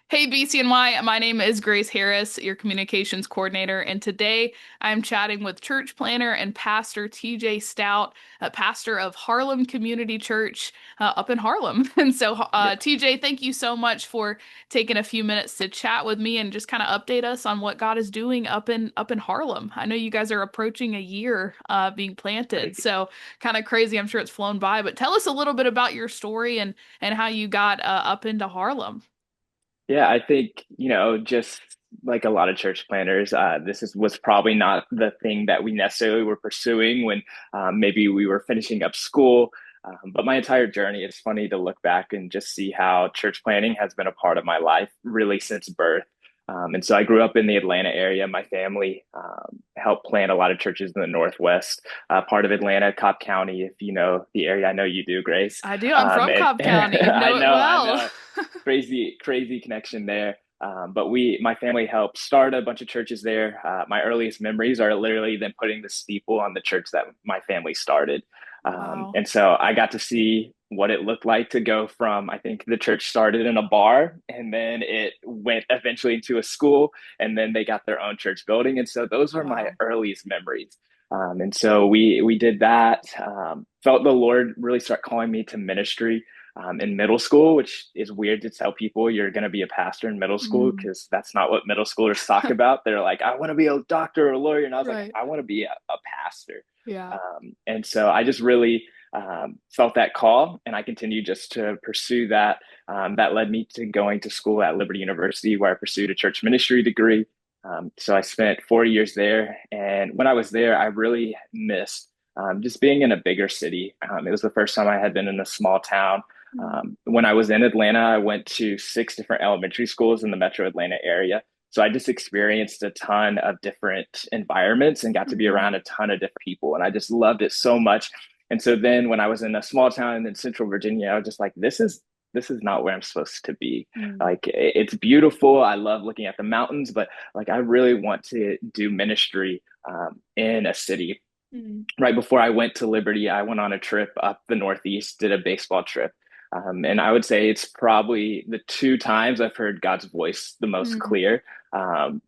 Hey BCNY, my name is Grace Harris, your communications coordinator, and today I'm chatting with church planner and pastor TJ Stoudt, pastor of Harlem Community Church up in Harlem. And so, Yeah, TJ, thank you so much for taking a few minutes to chat with me and just kind of update us on what God is doing up in Harlem. I know you guys are approaching a year being planted, crazy. so kind of crazy. I'm sure it's flown by, but tell us a little bit about your story and how you got up into Harlem. Yeah, I think, just like a lot of church planners, was probably not the thing that we necessarily were pursuing when maybe we were finishing up school. But my entire journey, it's funny to look back and just see how church planning has been a part of my life really since birth. And so I grew up in the Atlanta area. My family helped plant a lot of churches in the Northwest, part of Atlanta, Cobb County, if you know the area. I know you do, Grace. I do. I'm from And Cobb County. Know it I well. know, crazy connection there. But my family helped start a bunch of churches there. My earliest memories are literally them putting the steeple on the church that my family started. Wow. And so I got to see what it looked like to go from, I think the church started in a bar and then it went eventually into a school and then they got their own church building. And so those are my Wow. earliest memories. And so we did that. Felt the Lord really start calling me to ministry in middle school, which is weird to tell people you're going to be a pastor in middle school Mm. because that's not what middle schoolers talk about. They're like, I want to be a doctor or a lawyer. And I was like, Right. I want to be a pastor. Yeah. And so I just really felt that call and I continued just to pursue that. That led me to going to school at Liberty University, where I pursued a church ministry degree. So I spent 4 years there. And when I was there, I really missed just being in a bigger city. It was the first time I had been in a small town. Mm. When I was in Atlanta, I went to six different elementary schools in the metro Atlanta area. So I just experienced a ton of different environments and got to be Mm. around a ton of different people. And I just loved it so much. And so then when I was in a small town in central Virginia, I was just like, this is not where I'm supposed to be. Mm. Like it's beautiful. I love looking at the mountains, but like I really want to do ministry in a city. Mm. Right before I went to Liberty, I went on a trip up the Northeast, did a baseball trip. And I would say it's probably the two times I've heard God's voice the most Mm. clear.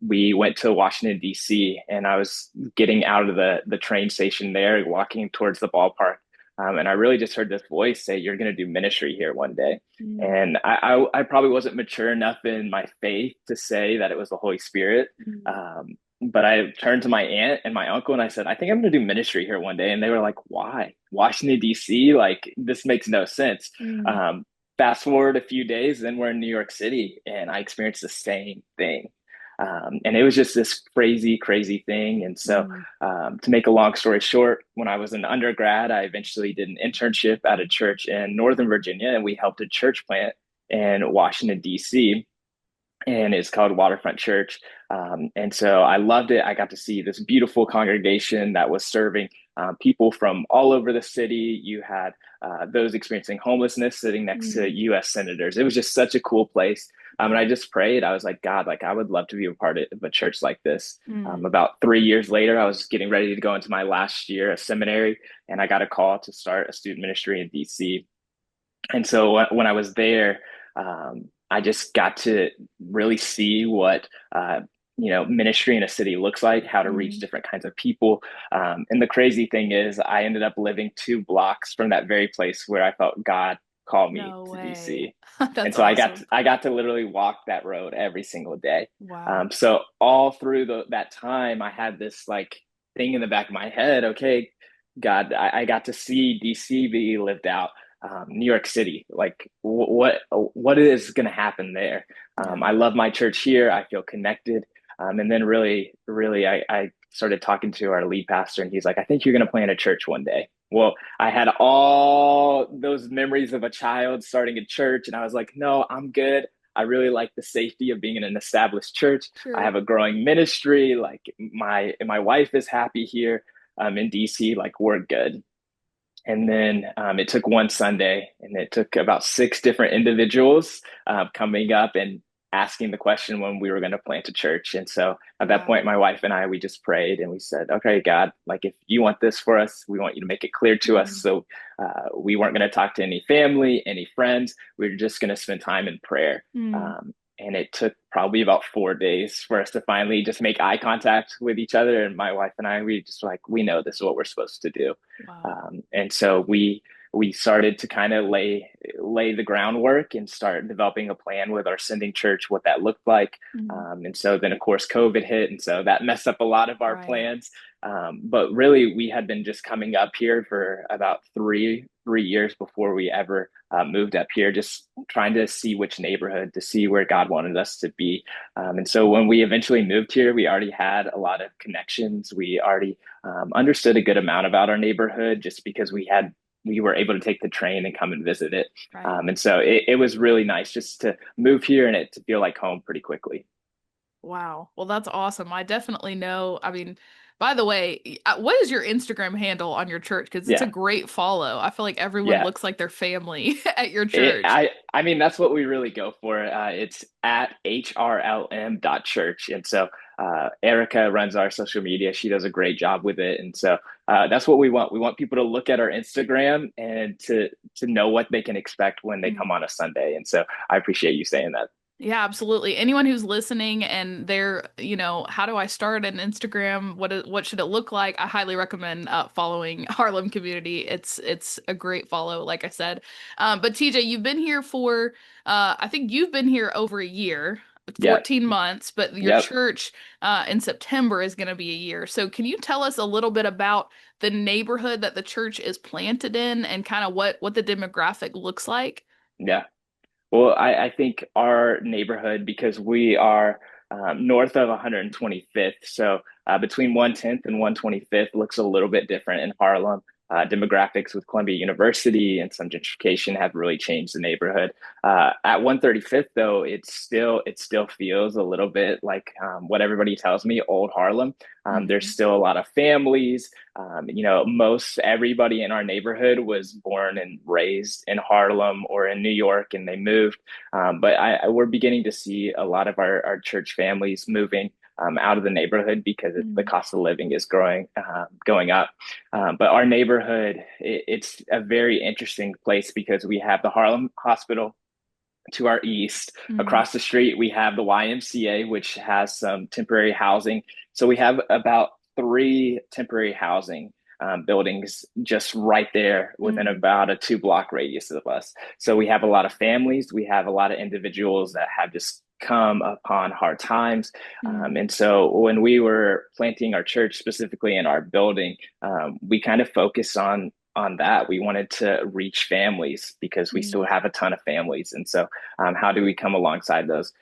We went to Washington, D.C., and I was getting out of the train station there, walking towards the ballpark. And I really just heard this voice say, "You're going to do ministry here one day." Mm. And I probably wasn't mature enough in my faith to say that it was the Holy Spirit. Mm. But I turned to my aunt and my uncle and I said, I think I'm going to do ministry here one day. And they were like, why? Washington, D.C.? Like, this makes no sense. Mm. Um, Fast forward a few days, then we're in New York City and I experienced the same thing. And it was just this crazy thing. And so, Mm. to make a long story short, when I was an undergrad, I eventually did an internship at a church in Northern Virginia and we helped a church plant in Washington, D.C. And it's called Waterfront Church. And so I loved it. I got to see this beautiful congregation that was serving people from all over the city. You had those experiencing homelessness sitting next to Mm. U.S. senators. It was just such a cool place. And I Wow. just prayed. I was like, God, like I would love to be a part of a church like this. Mm. About 3 years later, I was getting ready to go into my last year of seminary, and I got a call to start a student ministry in D.C. And so when I was there, I just got to really see what ministry in a city looks like, how to reach Mm. different kinds of people. And the crazy thing is, I ended up living 2 blocks from that very place where I felt God call me No to way. DC. And That's so awesome. I got to literally walk that road every single day. Wow. So all through that time, I had this like thing in the back of my head. Okay, God, I got to see DC be lived out. New York City, like what is going to happen there? Yeah. I love my church here. I feel connected. And then really, I started talking to our lead pastor, and he's like, I think you're going to plant a church one day. Well, I had all those memories of a child starting a church, and I was like, no, I'm good. I really like the safety of being in an established church. I Sure. have a growing ministry. Like my wife is happy here in DC. Like we're good. And then it took one Sunday, and it took about six different individuals coming up and asking the question when we were going to plant a church. And so at that point, Wow. my wife and I, we just prayed and we said, okay, God, like if you want this for us, we want you to make it clear to us. Mm. So we weren't going to talk to any family, any friends. We were just going to spend time in prayer. Mm. and it took probably about 4 days for us to finally just make eye contact with each other. And my wife and I, we just like, we know this is what we're supposed to do. Wow. And so we started to kind of lay the groundwork and start developing a plan with our sending church, what that looked like. Mhm. And so then, of course, COVID hit, and so that messed up a lot of our Right. plans. But really, we had been just coming up here for about three years before we ever moved up here, just trying to see which neighborhood, to see where God wanted us to be. And so when we eventually moved here, we already had a lot of connections. We already understood a good amount about our neighborhood just because we were able to take the train and come and visit it. Right. And so it was really nice just to move here and it to feel like home pretty quickly. Wow. Well, that's awesome. I definitely know. I mean, by the way, what is your Instagram handle on your church? Because it's a Yeah. great follow. I feel like everyone Yeah. looks like their family at your church. I mean, that's what we really go for. It's at hrlm.church. And so Erica runs our social media. She does a great job with it. And so that's what we want. We want people to look at our Instagram and to know what they can expect when they come on a Sunday. And so I appreciate you saying that. Yeah, absolutely. Anyone who's listening and they're, how do I start an Instagram? What should it look like? I highly recommend following Harlem Community. It's a great follow, like I said. But TJ, you've been here for I think you've been here over a year, Yep. 14 months, but your Yep. church in September is going to be a year. So can you tell us a little bit about the neighborhood that the church is planted in and kind of what the demographic looks like? Yeah. Well, I think our neighborhood, because we are north of 125th, so between 110th and 125th looks a little bit different in Harlem. Demographics with Columbia University and some gentrification have really changed the neighborhood. At 135th, though, it still feels a little bit like what everybody tells me, old Harlem. There's Hmm. still a lot of families. Most everybody in our neighborhood was born and raised in Harlem or in New York, and they moved. But we're beginning to see a lot of our church families moving out of the neighborhood because the cost of living is going up. But our neighborhood, it's a very interesting place because we have the Harlem Hospital to our east. Hmm. Across the street, we have the YMCA, which has some temporary housing. So we have about three temporary housing buildings just right there within Hmm. about a 2 block radius of us. So we have a lot of families. We have a lot of individuals that have just come upon hard times. Hmm. And so when we were planting our church, specifically in our building, we kind of focused on that. We wanted to reach families because we still Hmm. have a ton of families. And so how do we come alongside those?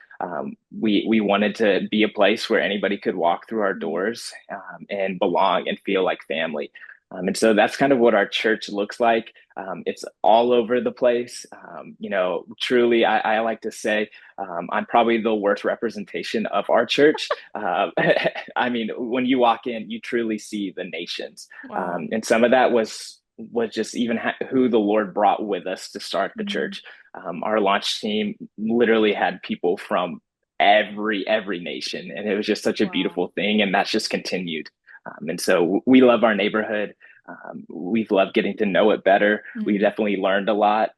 We wanted to be a place where anybody could walk through our Hmm. doors and belong and feel like family. And so that's kind of what our church looks like. It's all over the place. Truly, I like to say I'm probably the worst representation of our church. I mean, when you walk in, you truly see the nations. Wow. And some of that was just even who the Lord brought with us to start the Hmm. church. Our launch team literally had people from every nation, and it was just such a Wow. beautiful thing, and that's just continued. And so we love our neighborhood. We've loved getting to know it better. We Hmm. definitely learned a lot.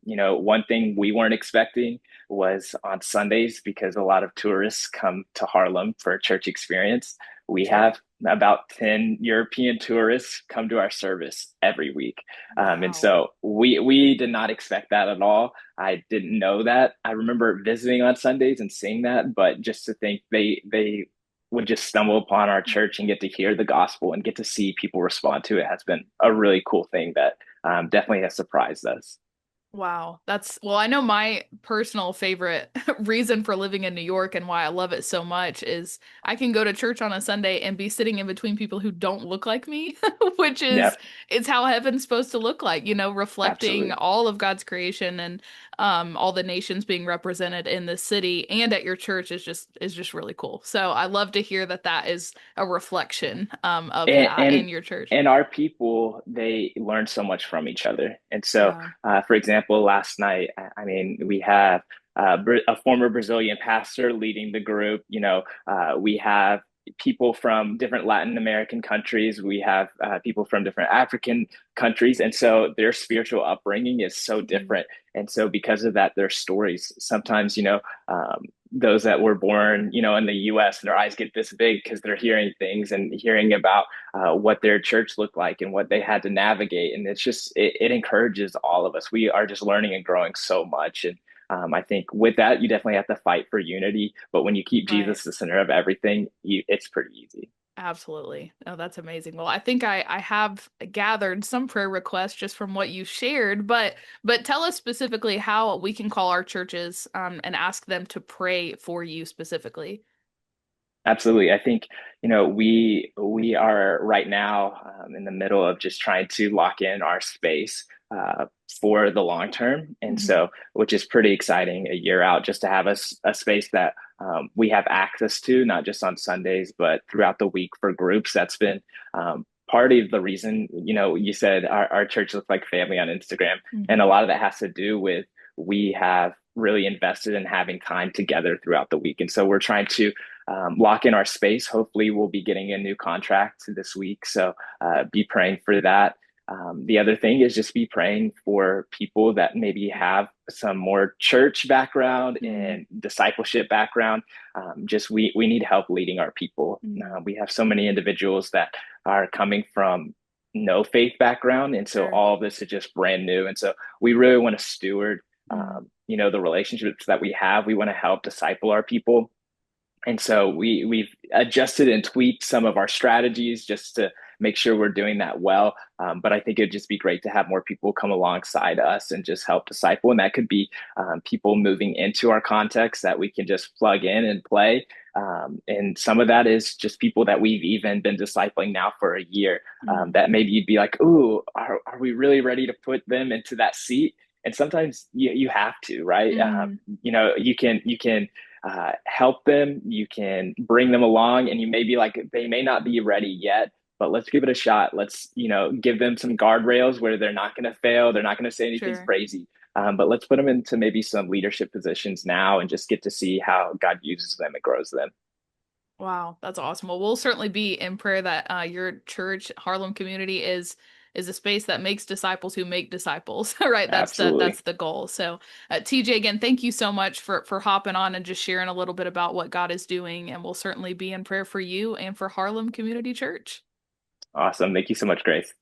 One thing we weren't expecting was on Sundays, because a lot of tourists come to Harlem for a church experience. We Sure. have about 10 European tourists come to our service every week. And Wow. so we did not expect that at all. I didn't know that. I remember visiting on Sundays and seeing that, but just to think they would just stumble upon our church and get to hear the gospel and get to see people respond to it has been a really cool thing that definitely has surprised us. Wow. Well, I know my personal favorite reason for living in New York and why I love it so much is I can go to church on a Sunday and be sitting in between people who don't look like me, which Yeah, is it's how heaven's supposed to look like, reflecting absolutely. all of God's creation and all the nations being represented in the city and at your church is just really cool. So I love to hear that that is a reflection of and that and in your church. and our people, they learn so much from each other. And so Yeah. for example, last night, I mean, we have a former Brazilian pastor leading the group. We have people from different Latin American countries. We have people from different African countries, and so their spiritual upbringing is so Mhm. different. And so because of that, their stories sometimes, those that were born, in the US, and their eyes get this big because they're hearing things and hearing about what their church looked like and what they had to navigate. And it encourages all of us. We are just learning and growing so much. And I think with that, you definitely have to fight for unity. But when you keep Right. Jesus the center of everything, it's pretty easy. Absolutely. Oh, that's amazing. Well, I think I have gathered some prayer requests just from what you shared, but tell us specifically how we can call our churches and ask them to pray for you specifically. Absolutely. I think, we are right now in the middle of just trying to lock in our space for the long term. And Hmm. so, which is pretty exciting a year out, just to have a space that we have access to, not just on Sundays, but throughout the week for groups. That's been part of the reason, you said our church looks like family on Instagram. And a Hmm. lot of that has to do with we have really invested in having time together throughout the week. And so we're trying to lock in our space. Hopefully, we'll be getting a new contract this week. So be praying for that. The other thing is just be praying for people that maybe have some more church background Hmm. and discipleship background. Just we need help leading our people. Hmm. We have so many individuals that are coming from no faith background, and so Sure. all of this is just brand new. And so we really want to steward, Mm. the relationships that we have. We want to help disciple our people, and so we've adjusted and tweaked some of our strategies just to make sure we're doing that well. But I think it'd just be great to have more people come alongside us and just help disciple. And that could be people moving into our context that we can just plug in and play. And some of that is just people that we've even been discipling now for a year, Mm. that maybe you'd be like, ooh, are we really ready to put them into that seat? And sometimes you have to, right? Mm. You can help them, you can bring them along, and you may be like, they may not be ready yet, but let's give it a shot. Let's, give them some guardrails where they're not going to fail, they're not going to say anything Sure. crazy. But let's put them into maybe some leadership positions now and just get to see how God uses them and grows them. Wow, that's awesome. Well, we'll certainly be in prayer that your church, Harlem community, is a space that makes disciples who make disciples. Right? That's Absolutely. the goal. So, TJ, again, thank you so much for hopping on and just sharing a little bit about what God is doing, and we'll certainly be in prayer for you and for Harlem Community Church. Awesome. Thank you so much, Grace.